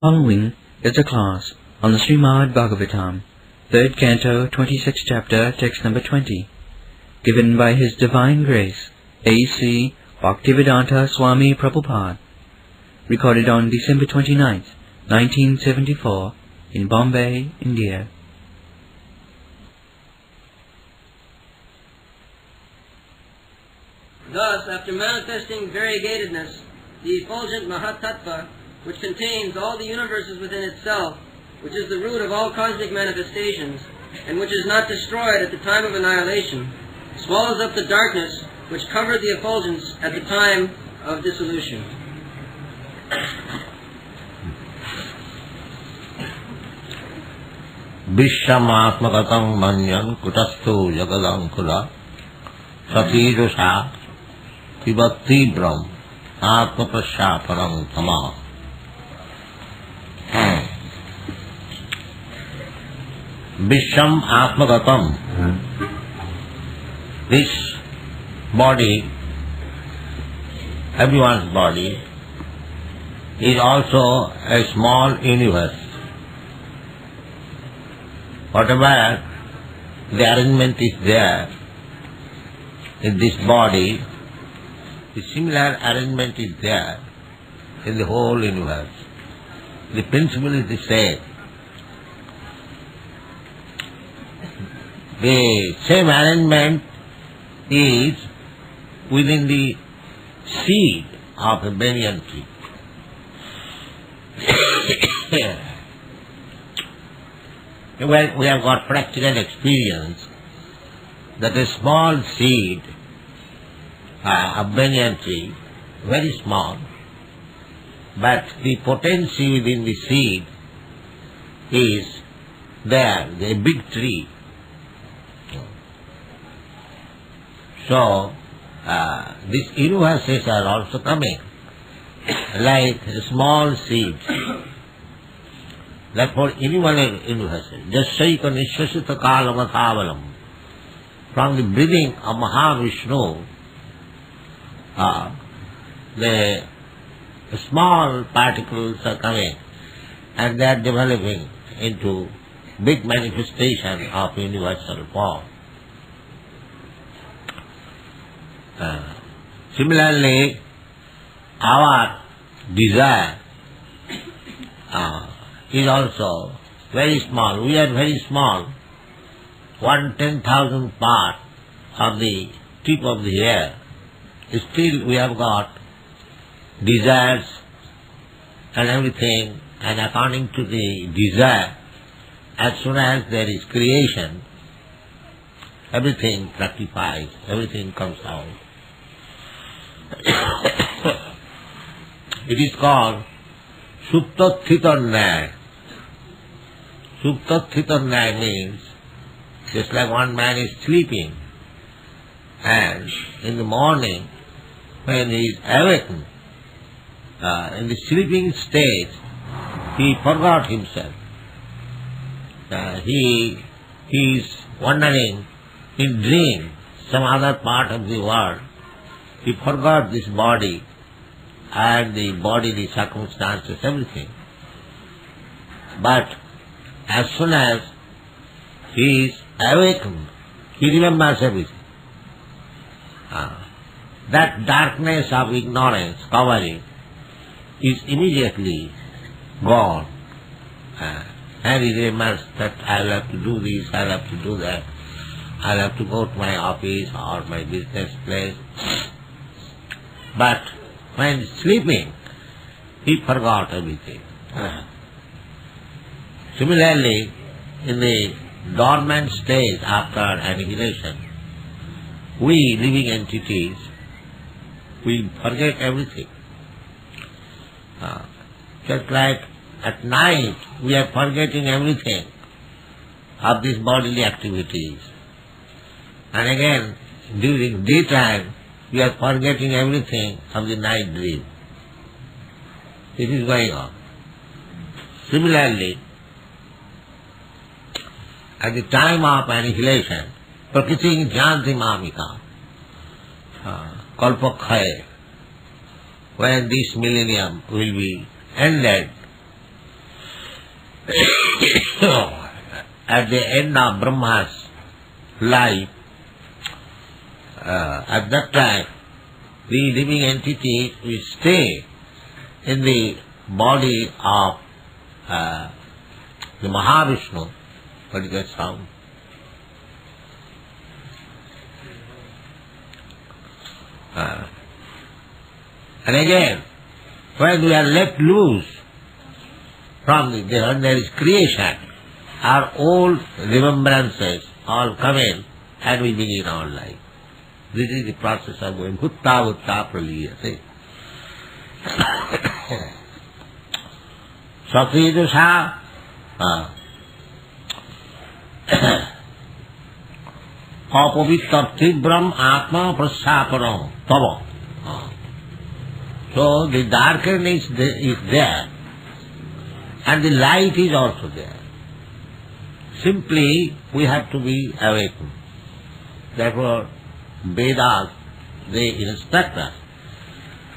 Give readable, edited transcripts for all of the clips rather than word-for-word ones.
Following is a class on the Srimad Bhagavatam, 3rd Canto, 26th Chapter, Text number 20, given by His Divine Grace, A.C. Bhaktivedanta Swami Prabhupada, recorded on December 29th, 1974, in Bombay, India. Thus, after manifesting variegatedness, the effulgent mahat-tattva, which contains all the universes within itself, which is the root of all cosmic manifestations, and which is not destroyed at the time of annihilation, swallows up the darkness which covered the effulgence at the time of dissolution. Vishyamatmakatam manyan kutastu jagadankula satirusha tibatti brahm atmapasya param tama. Vishyam atmagatam. This body, everyone's body, is also a small universe. Whatever the arrangement is there in this body, the similar arrangement is there in the whole universe. The principle is the same. The same arrangement is within the seed of a banyan tree. Well, we have got practical experience that a small seed of banyan tree, very small, but the potency within the seed is there, a big tree. So, these universes are also coming like small seeds. Therefore, innumerable universes. Jasaika nishasita kalamatavalam. From the breathing of Mahavishnu, the small particles are coming and they are developing into big manifestation of universal form. Similarly, our desire is also very small. We are very small, 1/10,000th part of the tip of the hair. Still we have got desires and everything, and according to the desire, as soon as there is creation, everything fructifies, everything comes out. It is called Suptathitannaya. Suptathitannaya means just like one man is sleeping, and in the morning when he is awakened, in the sleeping state, he forgot himself. He is wandering in dream, some other part of the world. He forgot this body and the bodily circumstances, everything. But as soon as he is awakened, he remembers everything. That darkness of ignorance covering is immediately gone. And he remembers that I will have to do this, I will have to do that, I will have to go to my office or my business place. But when sleeping, he forgot everything. Similarly, in the dormant stage after annihilation, we living entities, we forget everything. Just like at night, we are forgetting everything of these bodily activities. And again, during daytime, we are forgetting everything of the night dream. This is going on. Similarly, at the time of annihilation, prakriti janti mamika, kalpakhaya, when this millennium will be ended, at the end of Brahma's life, at that time, the living entity will stay in the body of the Mahavishnu. What is that sound? And again, when we are let loose from when there is creation, our old remembrances all come in and we begin our life. This is the process of going hutta praliyate. Satvijasa apavittartibram atma prasaparam tava. So the darkness is there and the light is also there. Simply we have to be awakened. Therefore Vedas, they instruct us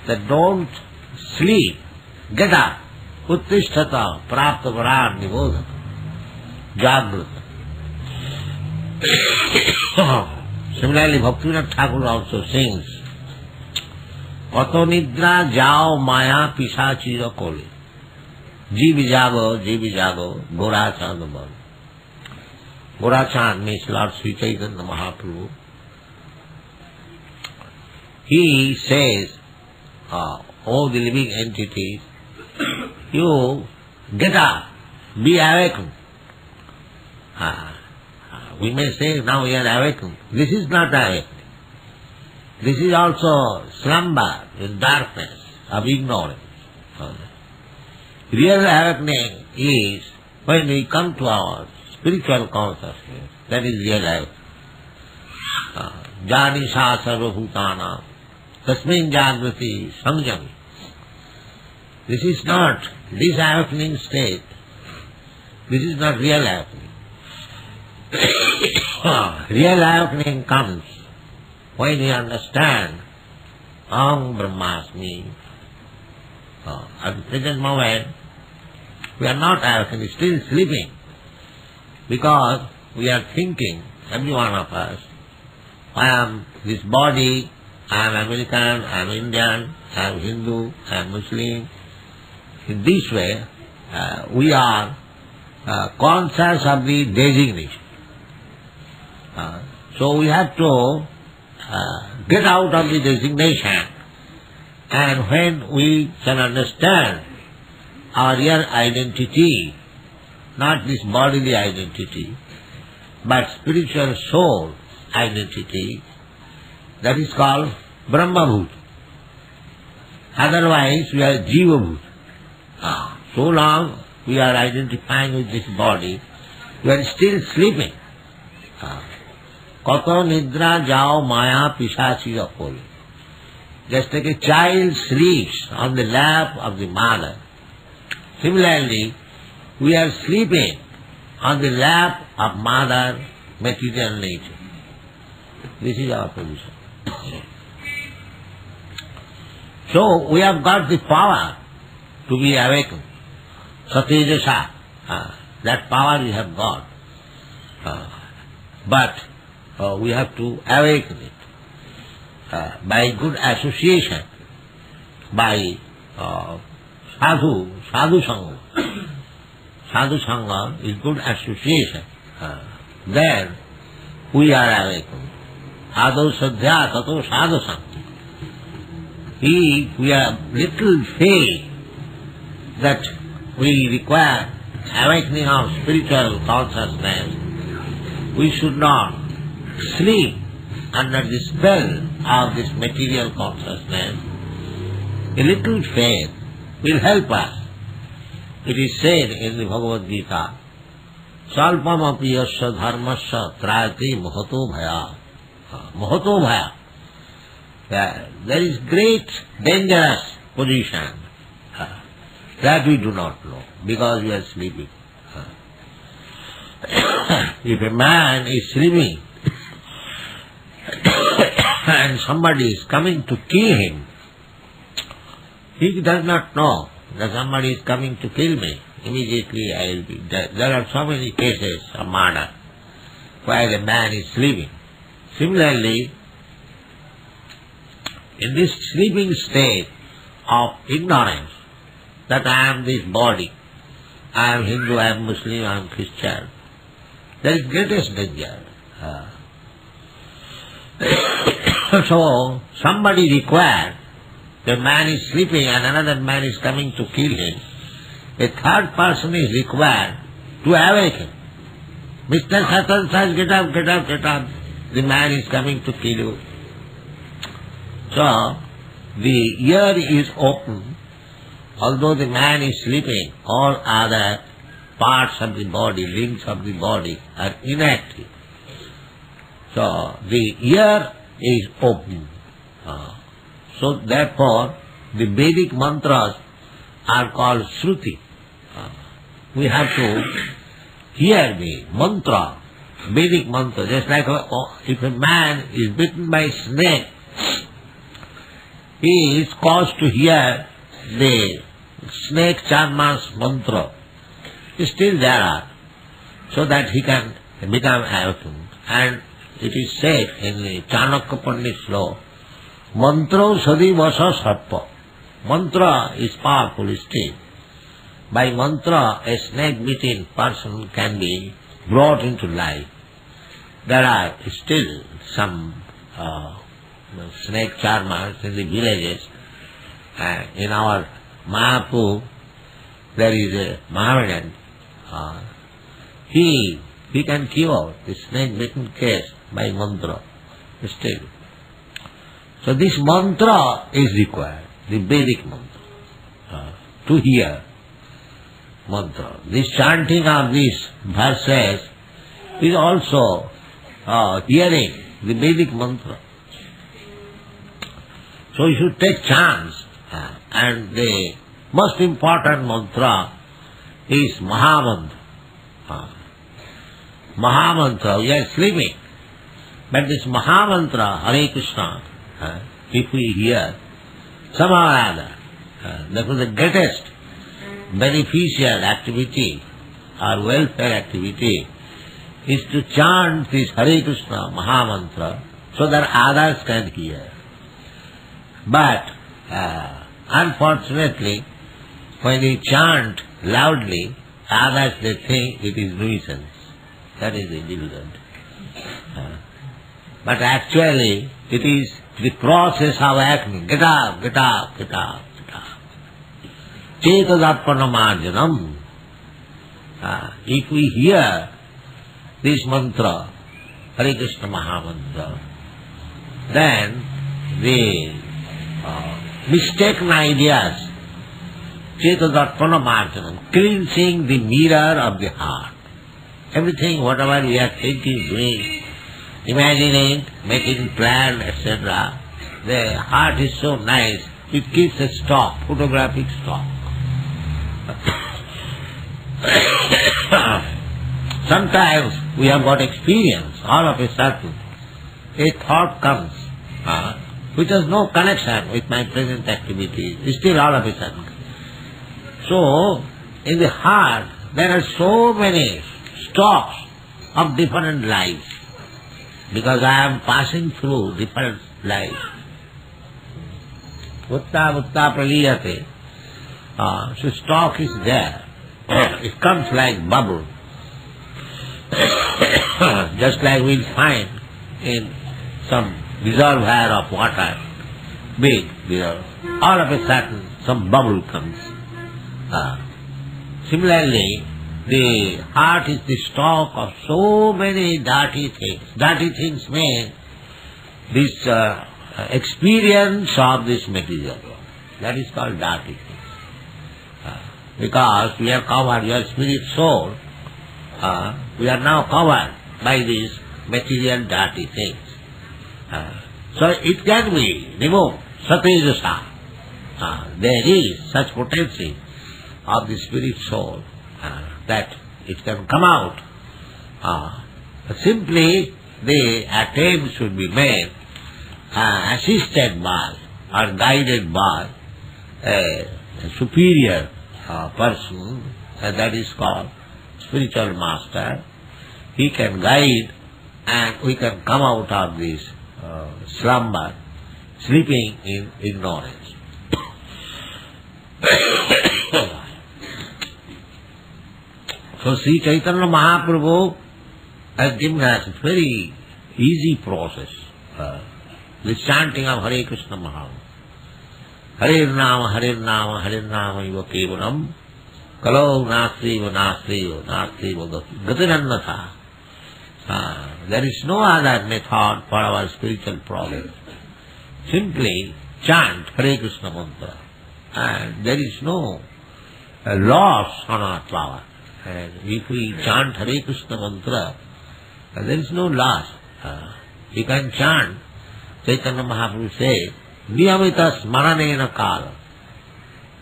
that don't sleep, get up, uttishtata prapta varan nibodhata, jagrata. Similarly, Bhaktivinoda Thakur also sings, Ato nidra jao maya pisachira kole, jivi jago, gorachand bol. Gorachand means Lord Sri Chaitanya Mahaprabhu. He says, oh the living entities, you get up, be awakened. We may say now we are awakened. This is not awakening. This is also slumber in darkness of ignorance. Real awakening is when we come to our spiritual consciousness. That is real awakening. Jani sa sarva bhutana tasmin jagrati samjami. This is not this awakening state. This is not real awakening. Real awakening comes when we understand Aham Brahmasmi. At the present moment, we are not awakening, still sleeping, because we are thinking, every one of us, I am this body, I am American, I am Indian, I am Hindu, I am Muslim. In this way, we are conscious of the designation. So we have to get out of the designation, and when we can understand our real identity, not this bodily identity, but spiritual soul identity, that is called Brahma-bhut. Otherwise we are Jiva-bhut. So long we are identifying with this body, we are still sleeping. Kato nidra jao maya pisachi apoli. Just like a child sleeps on the lap of the mother, similarly, we are sleeping on the lap of mother material nature. This is our position. So we have got the power to be awakened. Satejasa, that power we have got. But we have to awaken it by good association, by sadhu sangha. Sadhu sangha is good association. Then we are awakened. Ado sadhya tato sadhu sangha. If we have little faith that we require awakening of spiritual consciousness, we should not sleep under the spell of this material consciousness. A little faith will help us. It is said in the Bhagavad Gita, Salpam api yasya dharmasya trayate mahato bhaya. Mahato bhaya. There is great dangerous position that we do not know because we are sleeping. If a man is sleeping and somebody is coming to kill him, he does not know that somebody is coming to kill me. immediately I will be dead. There are so many cases of murder where the man is sleeping. Similarly, in this sleeping state of ignorance that I am this body, I am Hindu, I am Muslim, I am Christian, there is greatest danger. So, somebody required, the man is sleeping and another man is coming to kill him. A third person is required to awaken. Mr. Satan says, get up, get up, get up. The man is coming to kill you. So, the ear is open. Although the man is sleeping, all other parts of the body, limbs of the body are inactive. So, the ear is open. So, therefore, the Vedic mantras are called Shruti. We have to hear the mantra, Vedic mantra. Just like if a man is bitten by a snake, he is caused to hear the snake charma's mantra. Still there are, so that he can become awakened. And it is said in the Chanakya Pandit's law, mantra sadi vasa sarpa. Mantra is powerful still. By mantra, a snake-bitten person can be brought into life. There are still some snake charmers in the villages. In our Mayapur, there is a Mohammedan. He can cure the snake-bitten case by mantra still. So this mantra is required, the Vedic mantra, to hear mantra. This chanting of these verses is also hearing the Vedic mantra. So you should take chance, and the most important mantra is Mahamantra. Mahamantra, we are sleeping, but this Mahamantra, Hare Krishna, if we hear somehow or other, that was the greatest beneficial activity or welfare activity is to chant this Hare Krishna Mahamantra so that others can hear. But unfortunately, when you chant loudly, others they think it is nuisance. That is the difficult. But actually, it is the process of acting. Get up, get up, get up, get up. Chetadappanamarjanam. If we hear this mantra, Hare Krishna Mahamantra, then the mistaken ideas, Chetadappanamarjanam, cleansing the mirror of the heart. Everything, whatever we are thinking, doing, imagining, making plan, etc., the heart is so nice, it keeps a stock, photographic stock. Sometimes we have got experience, all of a sudden, a thought comes, which has no connection with my present activity, still all of a sudden. So, in the heart, there are so many stocks of different lives, because I am passing through different lives. Utta praliyate. So stock is there. It comes like bubble. Just like we'll find in some reservoir of water, big reservoir, all of a sudden some bubble comes. Similarly, the heart is the stock of so many dirty things. Dirty things mean this experience of this material world. That is called dirty things. Because we are covered, your spirit soul, we are now covered by these material dirty things. So it can be removed, satejasa. There is such potency of the spirit soul that it can come out. Simply the attempt should be made, assisted by or guided by a superior person and that is called spiritual master. He can guide and we can come out of this slumber, sleeping in ignorance. So Sri Chaitanya Mahaprabhu has given us a very easy process. This chanting of Hare Krishna Maha. Hare Nama, Hare Nama, Hare Nama Iva Kevalam, Kalau Nastriva, Nastriva, Nastriva Gatinannatha. There is no other method for our spiritual progress. Simply chant Hare Krishna Mantra. And there is no loss on our power. And if we chant Hare Krishna Mantra, there is no loss. You can chant, Chaitanya Mahaprabhu says, Niyamita Smaranena Kala.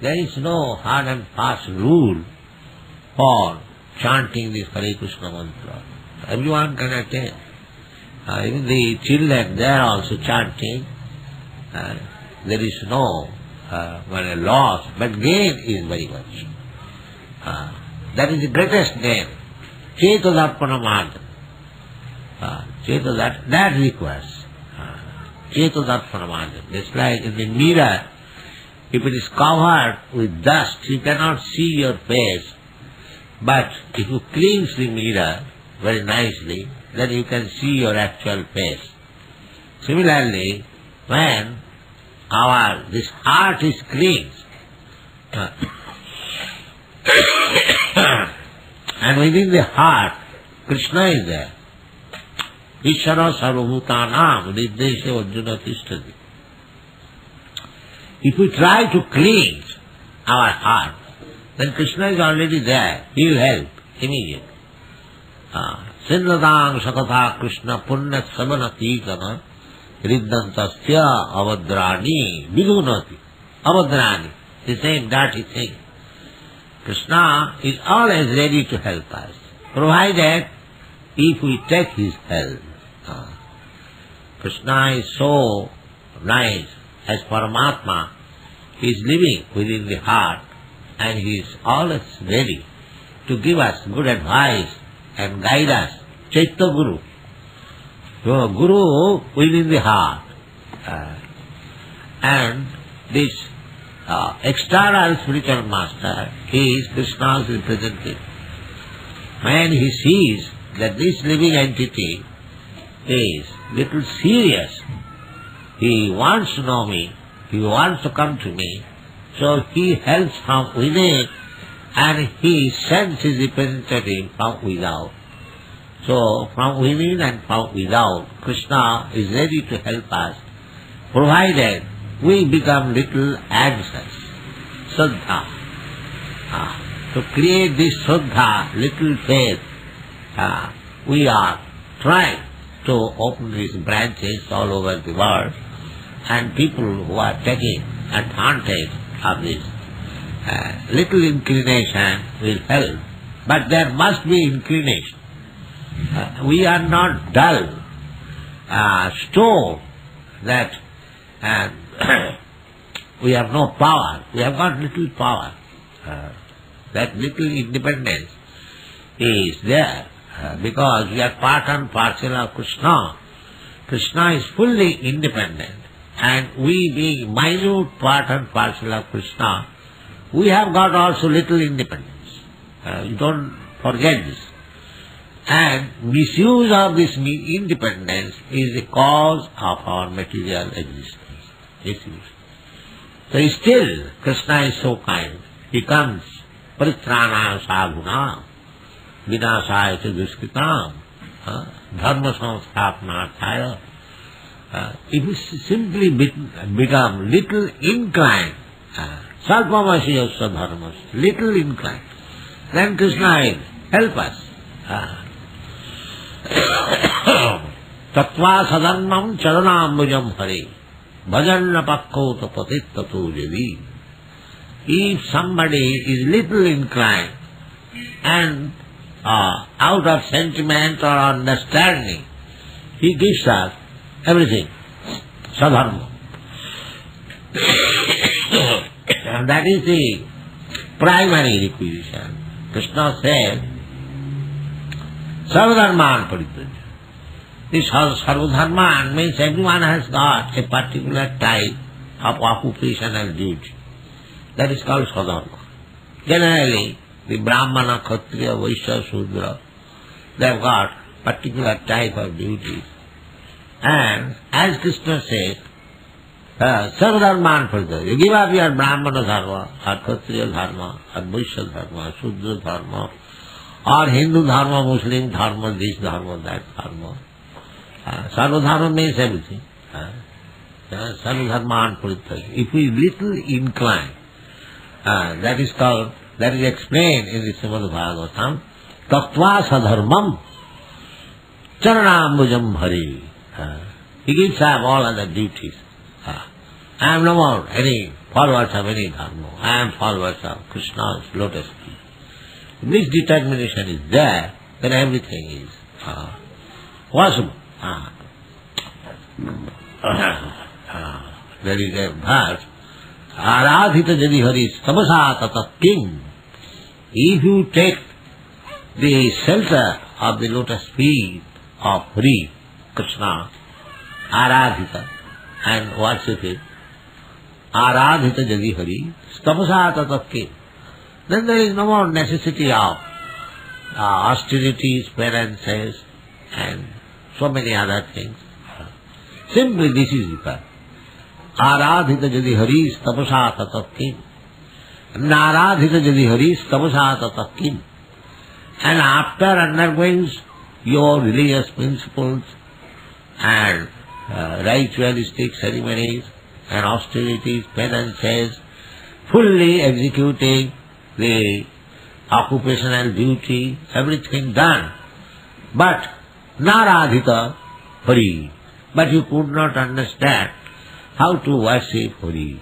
There is no hard and fast rule for chanting this Hare Krishna Mantra. Everyone can attain. Even the children, they are also chanting. There is no loss, but gain is very much. That is the greatest gain. Chetadarpana margana. That requires Chetadarpana margana. Just like in the mirror, if it is covered with dust, you cannot see your face. But if you cleanse the mirror very nicely, then you can see your actual face. Similarly, when this heart is cleansed, and within the heart, Krishna is there. Ishvara sarvabhutanam nirdeshe Arjuna tishtati. If we try to cleanse our heart, then Krishna is already there. He will help immediately. Sinnadang sakatha Krishna punya samanati kana riddantasya avadrani vidunati. Avadrani, the same dirty thing. Krishna is always ready to help us, provided if we take his help. Krishna is so nice as Paramatma. He is living within the heart and he is always ready to give us good advice and guide us. Chaitya Guru. So, Guru within the heart. And this external spiritual master is Krishna's representative. When he sees that this living entity is little serious, he wants to know me, he wants to come to me, so he helps from within and he sends his representative from without. So from within and from without, Krishna is ready to help us, provided we become little anxious. Shraddha. To create this Shraddha, little faith, we are trying to open these branches all over the world, and people who are taking advantage of this little inclination will help. But there must be inclination. We are not dull, stone that we have no power. We have got little power. That little independence is there because we are part and parcel of Krishna. Krishna is fully independent, and we being minute part and parcel of Krishna, we have got also little independence. You don't forget this. And misuse of this independence is the cause of our material existence. Misuse. So still, Krishna is so kind. He comes, paritranaya sadhunam, vinasaya cha duskritam, dharma samsthapanarthaya. If you simply become little inclined, salpavasiyasya dharmas, little inclined, then Krishna will help us. Tattva sadannam charanambujam hare, bhajanna pakkota patittatu jadi. If somebody is little inclined and out of sentiment or understanding, he gives us everything, sadharma. And that is the primary requisition. Krishna said, Sarvadharman Parityajya. This Sarvadharman means everyone has got a particular type of occupational duty. That is called Sadharma. Generally, the Brahmana, Kshatriya, Vaishya, Shudra, they have got particular type of duties. And as Krishna says, Sarvadharman Parityajya. You give up your Brahmana dharma, or Kshatriya dharma, or Vaishya dharma, Shudra dharma, or Hindu dharma, Muslim dharma, this dharma, that dharma. Sarvadharma means everything. Sarvadharman Parityajya. If we little incline, that is explained in the Srimad Bhagavatam, Tattva sadharmam charanambujam hari. He gives up all other duties. I am no more any followers of any dharma. I am followers of Krishna's lotus feet. If this determination is there, then everything is possible. There is a verse, Aradhita jadi hari tamasa tata king. If you take the shelter of the lotus feet of Hari, Krishna, Aradhita, and worship it, Aradhita jadi hari tamasa tata king, then there is no more necessity of austerities, penances, and so many other things. Simply this is the fact. Aradhita jadi haris tapasa tata kim. Naradhita jadi haris tapasa tata kim. And after undergoing your religious principles and ritualistic ceremonies and austerities, penances, fully executing the occupational duty, everything done, but Naradhita Hari. But you could not understand how to worship Hari.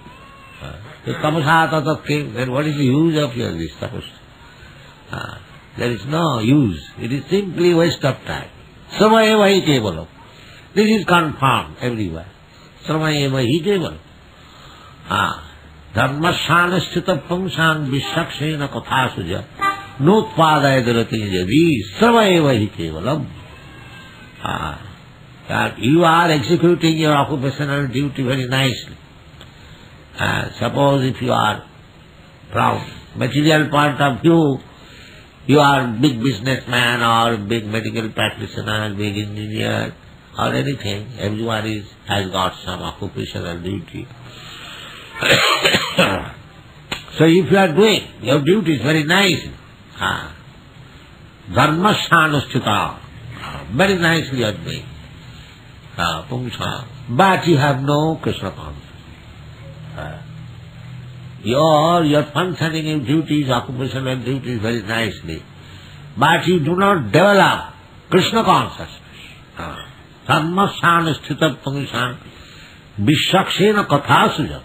The tamasa tata king, then what is the use of your this tapasya? There is no use. It is simply waste of time. Srama hi kevalam. This is confirmed everywhere. Srama hi kevalam. Dharmashanasthita pungshan vishakshena kathasuja nutpadayadaratin jadi srama hi kevalam. That you are executing your occupational duty very nicely. Suppose if you are from material point of view, you are big businessman or big medical practitioner, big engineer or anything, everyone has got some occupational duty. So if you are doing your duties very nicely, dharmashanasthita, very nicely you are doing, but you have no Krishna consciousness. Your functioning in duties, occupational duties very nicely, but you do not develop Krishna consciousness. Dharmashanasthita pungshan vishakshena kathasuja.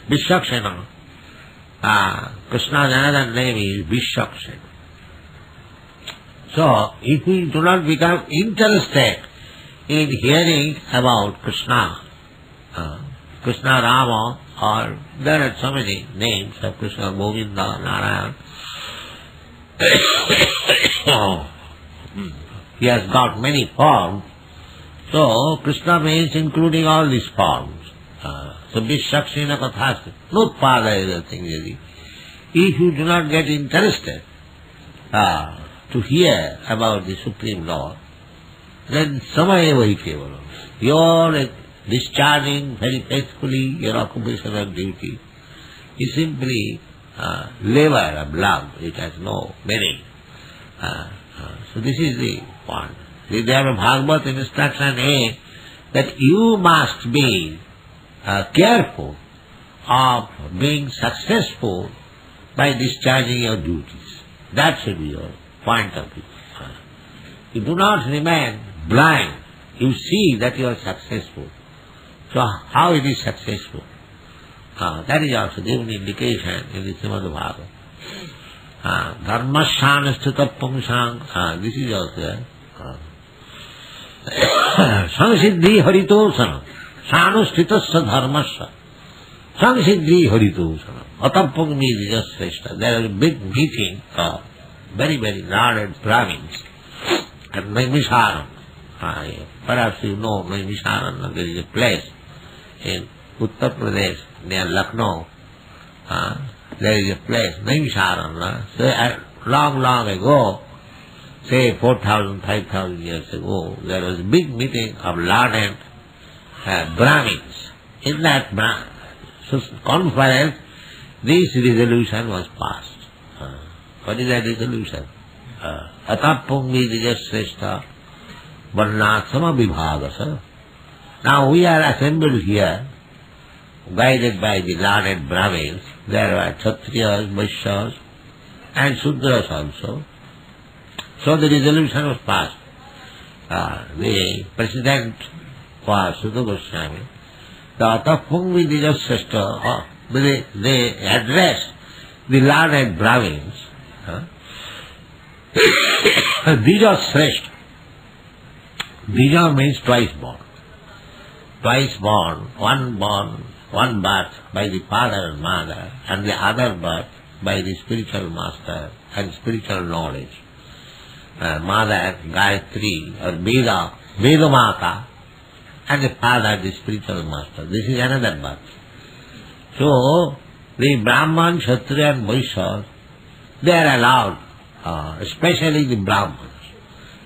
Vishakshena. Krishna's another name is Vishakshena. So, if we do not become interested in hearing about Krishna, Krishna Rama, or there are so many names of Krishna, Govinda, Narayan. He has got many forms. So, Krishna means including all these forms. So, Vishakshena kathasti, nutpada is the thing really. If you do not get interested to hear about the Supreme Lord, then samayeva hi kevalam. You are discharging very faithfully your occupational duty. Is simply labor of love. It has no meaning. So this is the point. There are Bhagavad instruction is that you must be careful of being successful by discharging your duties. That should be your point of view. You do not remain blind. You see that you are successful. So how it is successful? That is also given indication in the Srimad Bhagavatam. Dharmashanasthita pungsang. This is also Sansiddhi haritosana. Sanusthitasa dharmasya. Samsiddhi Haritosana. Atapangmi Vijasreshta. There was a big meeting of very, very learned Brahmins at Naimisharan. Perhaps you know Naimisharan, there is a place in Uttar Pradesh near Lucknow. There is a place, Naimisharan. So long, long ago, say 4,000, 5,000 years ago, there was a big meeting of learned Brahmins. In that conference, this resolution was passed. What is that resolution? Atapungmi Vijasreshta Varnasama Vibhagasa. Now we are assembled here, guided by the learned Brahmins. There are Kshatriyas, Vaishyas, and Sudras also. So the resolution was passed. The president was Sudha Goswami. The Atapungmi Vijasreshta, they addressed the learned Brahmins. Vijasreshta. Vija means twice born. Twice born, one birth by the father and mother, and the other birth by the spiritual master and spiritual knowledge. Mother Gayatri or Vedamata, and the father the spiritual master. This is another birth. So the Brahman, Kshatriya and Vaishyas, they are allowed, especially the Brahmanas.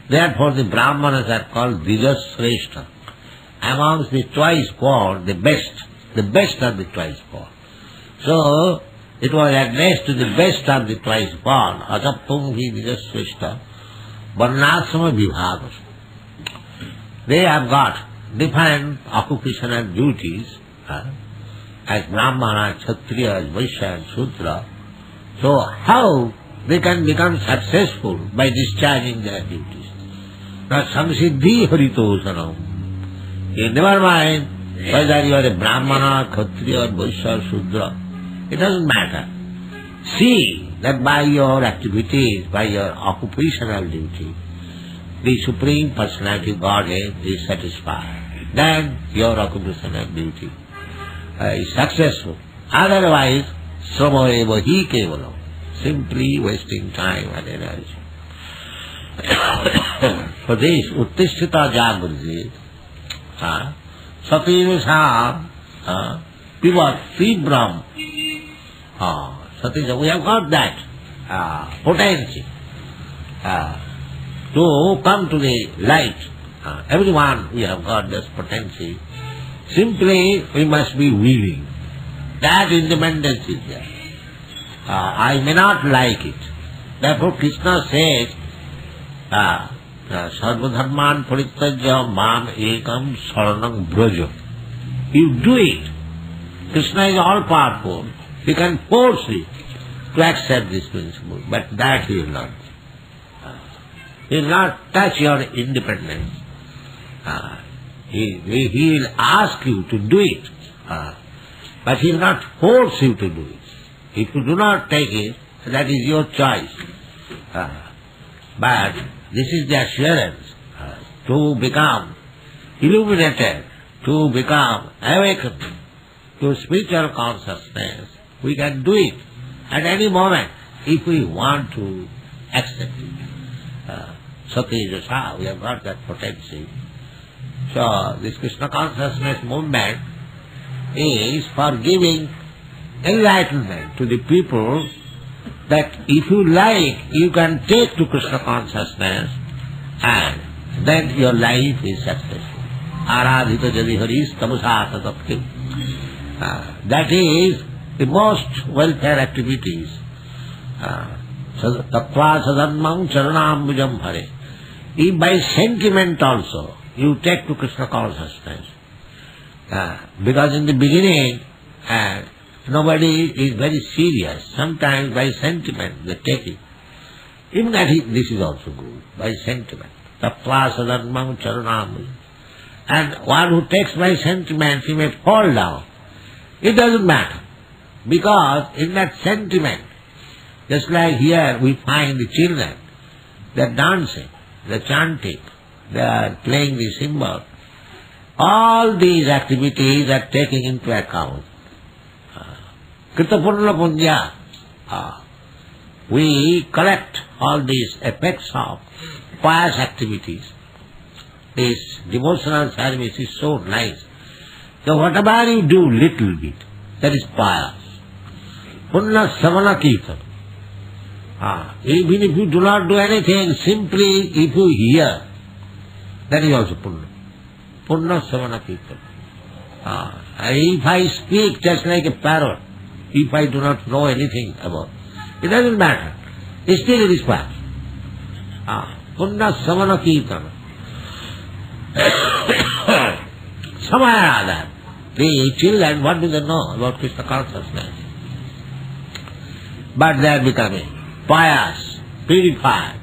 Therefore the Brahmanas are called Vijasreshta. Amongst the twice born, the best of the twice born. So it was addressed to the best of the twice born, Atapunghi Vijasreshta, Varnasama Vibhagas. They have got different occupational duties, as Brahmana, Kshatriya, Vaishya and Shudra. So how they can become successful by discharging their duties? Now Samsiddhi Haritosanam. Never mind whether you are a Brahmana, Kshatriya, Vaishya, Shudra. It doesn't matter. See that by your activities, by your occupational duty, the Supreme Personality Godhead is satisfied. Then your occupational duty is successful. Otherwise, srama hi kevalam, simply wasting time and energy. For this, Uttishtita Jagrati, Satina Sa, Pivot, Fibram, Satina, we have got that potency to come to the light. Everyone, we have got this potency. Simply, we must be willing. That independence is there. I may not like it. Therefore, Krishna says, Sarvadharman Parityajya Mam Ekam Saranam Braja. You do it. Krishna is all powerful. He can force you to accept this principle, but that he will not. He will not touch your independence. He will ask you to do it, but he will not force you to do it. If you do not take it, that is your choice. But this is the assurance to become illuminated, to become awakened to spiritual consciousness. We can do it at any moment if we want to accept it. Satya, we have got that potency. So this Krishna consciousness movement is for giving enlightenment to the people that if you like, you can take to Krishna consciousness and then your life is successful. Aradhita jadi haris tamasa tatapti. That is the most welfare activities. Tattva sadharmam charanambujam hare. If by sentiment also you take to Krishna consciousness, because in the beginning nobody is very serious. Sometimes by sentiment they take it. Even that this is also good, by sentiment. Tattva sadharmam charanambujam. And one who takes by sentiment, he may fall down. It doesn't matter. Because in that sentiment, just like here we find the children, they are dancing, they are chanting, they are playing the cymbal. All these activities are taken into account. Krita Purna Punya. We collect all these effects of pious activities. This devotional service is so nice. So whatever you do little bit, that is pious. Punna Savana Kirtan. Even if you do not do anything, simply if you hear, that is also Punna. Punna Savana Kirtan. If I speak just like a parrot, if I do not know anything about, it doesn't matter. Still it is pious. Punna Savana Kirtan. Somewhere or other, the children, what do they know about Krishna consciousness? But they are becoming pious, purified.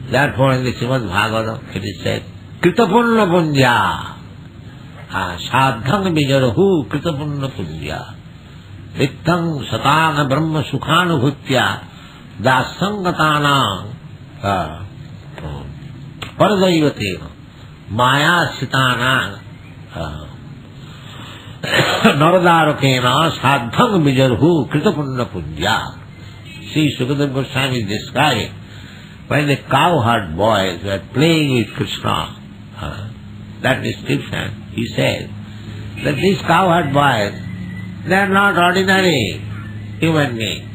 Therefore in the Srimad Bhagavatam it is said, Kritapunna Punya, Sadhang Vijaruhu Kritapunna Punya, Vittang Satana Brahma Sukhanubhutya, Dasangatana Paradaivatena, Maya Sitana Naradarukena Sadhang Vijaruhu Kritapunna Punya. See, Sukadeva Goswami is describing when the cowherd boys were playing with Krishna, that description, he said that these cowherd boys, they are not ordinary human beings.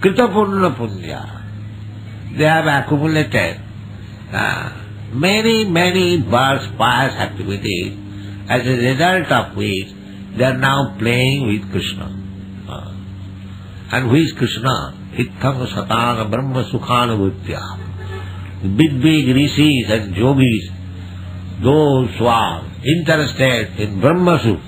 Kritapunna Punya. They have accumulated many births, pious activities, as a result of which they are now playing with Krishna. And who is Krishna? Ittang Satana Brahma Sukhanubhutya. Big rishis and yogis, those who are interested in Brahma Sukha,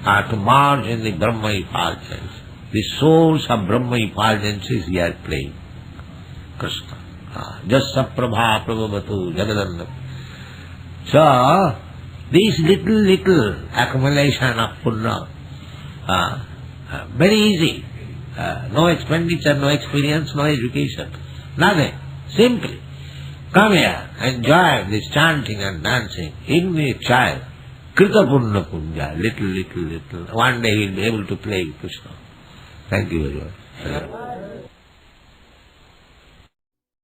are to merge in the Brahma effulgence. The source of Brahma effulgence is here playing. Krishna. Jassa Prabha Prabhavatu Jagadanda. So, this little accumulation of Punna, very easy. No expenditure, no experience, no education, nothing. Simply come here, enjoy this chanting and dancing. Even a child, Krita Punna Punya, little. One day he will be able to play with Krishna. Thank you very much.